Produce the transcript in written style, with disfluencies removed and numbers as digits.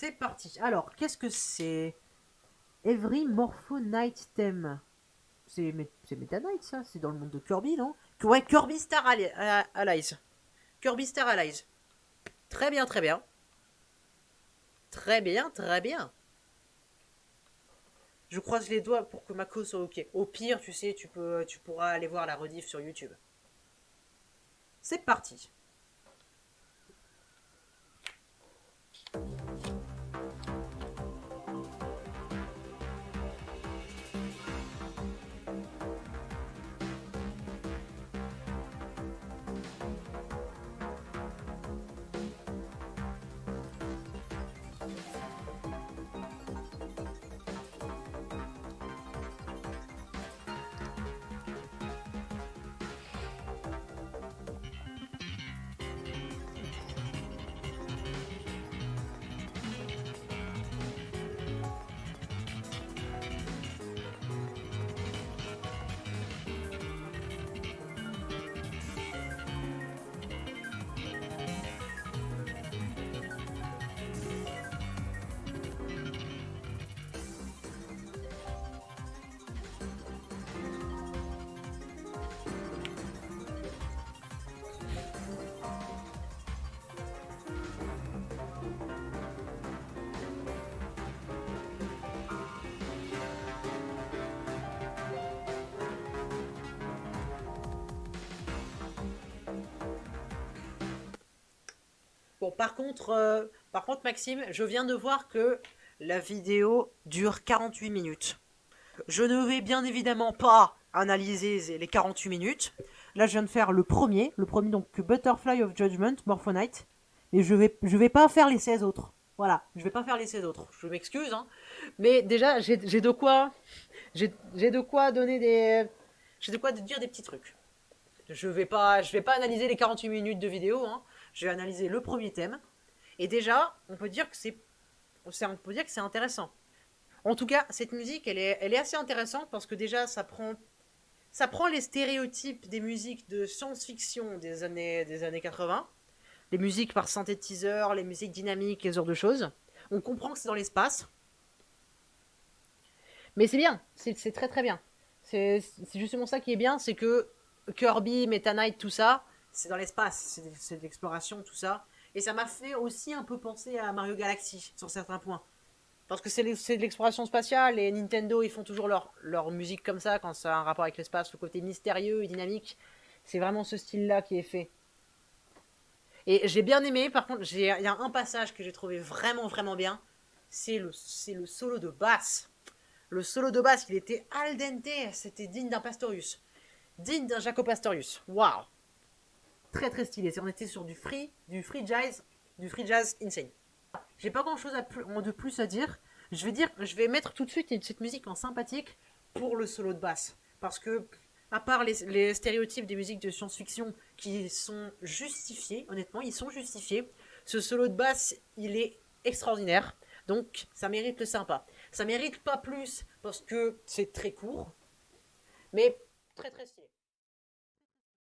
C'est parti. Alors, qu'est-ce que c'est? Every Morpho Night Theme. C'est Meta Knight, ça? C'est dans le monde de Kirby, non? Ouais, Kirby Star Allies. Kirby Star Allies. Très bien, très bien. Très bien, très bien. Je croise les doigts pour que Mako soit ok. Au pire, tu sais, tu pourras aller voir la rediff sur YouTube. C'est parti. Bon, par contre, Maxime, je viens de voir que la vidéo dure 48 minutes. Je ne vais bien évidemment pas analyser les 48 minutes. Là, je viens de faire le premier donc Butterfly of Judgment, Morphonite. Et je vais pas faire les 16 autres. Voilà, je vais pas faire les 16 autres. Je m'excuse, hein. Mais déjà, j'ai de quoi, j'ai de quoi donner j'ai de quoi dire des petits trucs. Je vais pas analyser les 48 minutes de vidéo, hein. Je vais analyser le premier thème. Et déjà, on peut dire que c'est intéressant. En tout cas, cette musique, elle est assez intéressante parce que déjà, ça prend les stéréotypes des musiques de science-fiction des années 80, les musiques par synthétiseur, les musiques dynamiques, les genres de choses. On comprend que c'est dans l'espace, mais c'est bien, c'est très très bien. C'est justement ça qui est bien, c'est que Kirby, Meta Knight, tout ça, c'est dans l'espace, c'est de l'exploration, tout ça. Et ça m'a fait aussi un peu penser à Mario Galaxy sur certains points. Parce que c'est de l'exploration spatiale et Nintendo, ils font toujours leur musique comme ça quand ça a un rapport avec l'espace, le côté mystérieux et dynamique. C'est vraiment ce style-là qui est fait. Et j'ai bien aimé, par contre, il y a un passage que j'ai trouvé vraiment vraiment bien. C'est le solo de basse. Le solo de basse, il était al dente, c'était digne d'un Pastorius. Digne d'un Jaco Pastorius. Waouh! Très très stylé. On était sur du free jazz insane. J'ai pas grand chose de plus à dire. Je vais mettre tout de suite cette musique en sympathique pour le solo de basse. Parce que, à part les stéréotypes des musiques de science-fiction qui sont justifiés, honnêtement, ils sont justifiés, ce solo de basse, il est extraordinaire. Donc, ça mérite le sympa. Ça mérite pas plus parce que c'est très court, mais très très stylé.